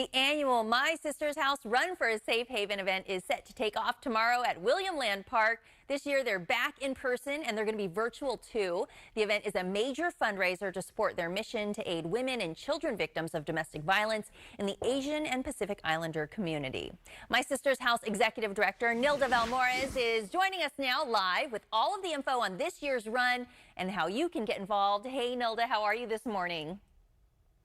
The annual My Sister's House Run for a Safe Haven event is set to take off tomorrow at William Land Park. This year they're back in person and they're going to be virtual too. The event is a major fundraiser to support their mission to aid women and children victims of domestic violence in the Asian and Pacific Islander community. My Sister's House Executive Director Nilda Valmores is joining us now live with all of the info on this year's run and how you can get involved. Hey Nilda, how are you this morning?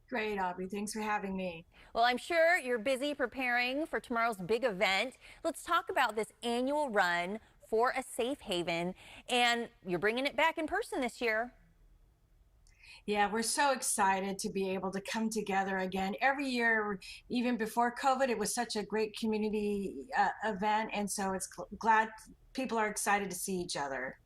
Great, Aubrey. Thanks for having me. Well, I'm sure you're busy preparing for tomorrow's big event. Let's talk about this annual run for a safe haven, and you're bringing it back in person this year. Yeah, we're so excited to be able to come together again. Every year, even before COVID, it was such a great community event, and so it's glad people are excited to see each other.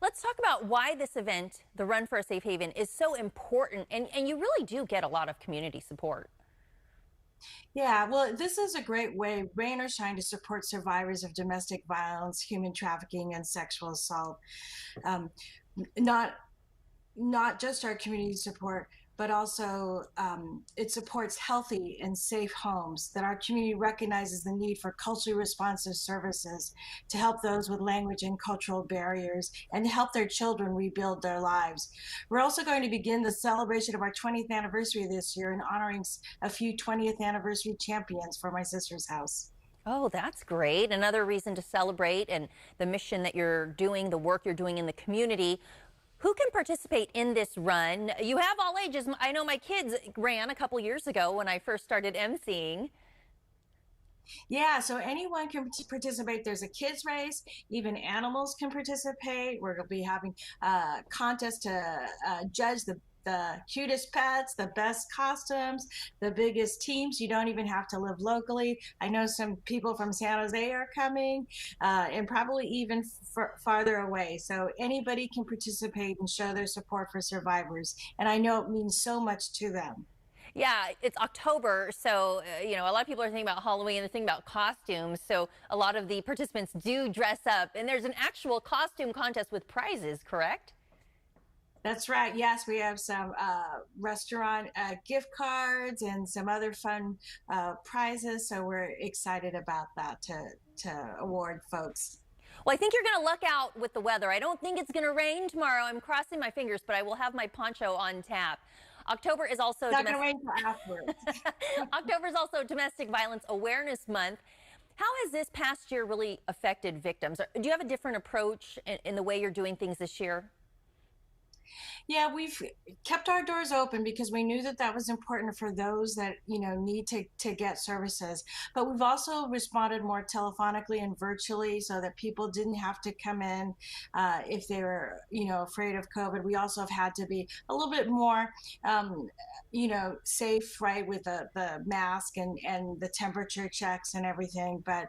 Let's talk about why this event, the Run for a Safe Haven, is so important, and you really do get a lot of community support. Yeah, well, this is a great way, rain or shine, to support survivors of domestic violence, human trafficking, and sexual assault. Um, not not just our community support, but also it supports healthy and safe homes, that our community recognizes the need for culturally responsive services to help those with language and cultural barriers and to help their children rebuild their lives. We're also going to begin the celebration of our 20th anniversary this year and honoring a few 20th anniversary champions for My Sister's House. Oh, that's great. Another reason to celebrate and the mission that you're doing, the work you're doing in the community. Who can participate in this run? You have all ages. I know my kids ran a couple years ago when I first started emceeing. Yeah, so anyone can participate. There's a kids race. Even animals can participate. We're going to be having a contest to judge the cutest pets, the best costumes, the biggest teams. You don't even have to live locally. I know some people from San Jose are coming, and probably even farther away. So anybody can participate and show their support for survivors. And I know it means so much to them. Yeah, it's October, so a lot of people are thinking about Halloween and they're thinking about costumes. So a lot of the participants do dress up, and there's an actual costume contest with prizes, correct? That's right. Yes, we have some restaurant gift cards and some other fun prizes. So we're excited about that to award folks. Well, I think you're going to luck out with the weather. I don't think it's going to rain tomorrow. I'm crossing my fingers, but I will have my poncho on tap. October is also It's not going to rain until afterwards. October is also Domestic Violence Awareness Month. How has this past year really affected victims? Do you have a different approach in the way you're doing things this year? Yeah, we've kept our doors open because we knew that that was important for those that, need to get services. But we've also responded more telephonically and virtually so that people didn't have to come in if they were, afraid of COVID. We also have had to be a little bit more, safe, right, with the mask and the temperature checks and everything. But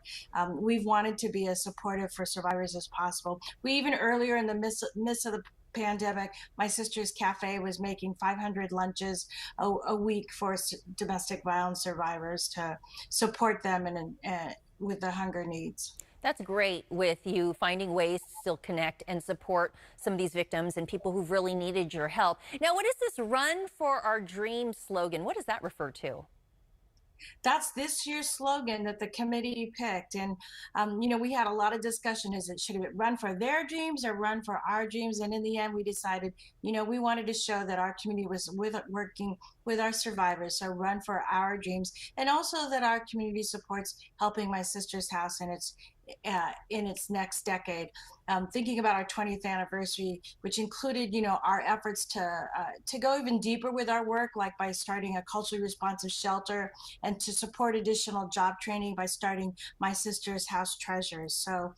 we've wanted to be as supportive for survivors as possible. We even earlier in the midst of the pandemic, My Sister's Cafe was making 500 lunches a week for domestic violence survivors to support them and with the hunger needs. That's great, with you finding ways to still connect and support some of these victims and people who've really needed your help. Now, what is this Run for Our Dreams slogan? What does that refer to? That's this year's slogan that the committee picked. And, we had a lot of discussion. Should it run for their dreams or run for our dreams? And in the end, we decided, we wanted to show that our community was working with our survivors. So run for our dreams. And also that our community supports helping My Sister's House in its next decade. Thinking about our 20th anniversary, which included, our efforts to go even deeper with our work, like by starting a culturally responsive shelter, and to support additional job training by starting My Sister's House Treasures. So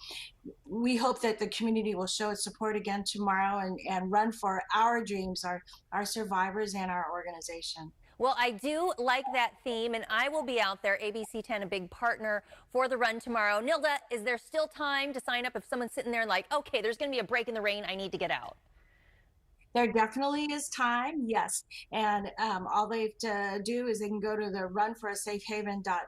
we hope that the community will show its support again tomorrow and run for our dreams, our survivors, and our organization. Well, I do like that theme, and I will be out there. ABC 10, a big partner for the run tomorrow. Nilda, is there still time to sign up if someone's sitting there like, okay, there's going to be a break in the rain, I need to get out? There definitely is time, yes. And all they have to do is they can go to the runforasafehaven.com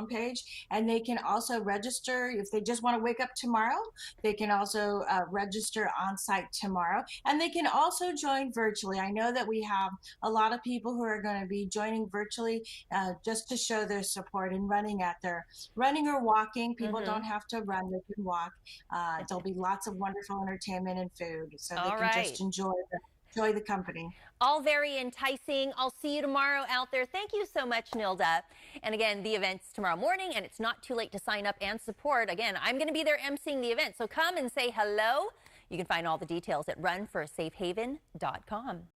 page, and they can also register if they just want to wake up tomorrow. They can also register on site tomorrow, and they can also join virtually. I know that we have a lot of people who are going to be joining virtually just to show their support and running or walking. People don't have to run; they can walk. There'll be lots of wonderful entertainment and food, so they All can just right. enjoy the company. All very enticing. I'll see you tomorrow out there. Thank you so much, Nilda. And again, the event's tomorrow morning, and it's not too late to sign up and support. Again, I'm going to be there emceeing the event, so come and say hello. You can find all the details at runforasafehaven.com.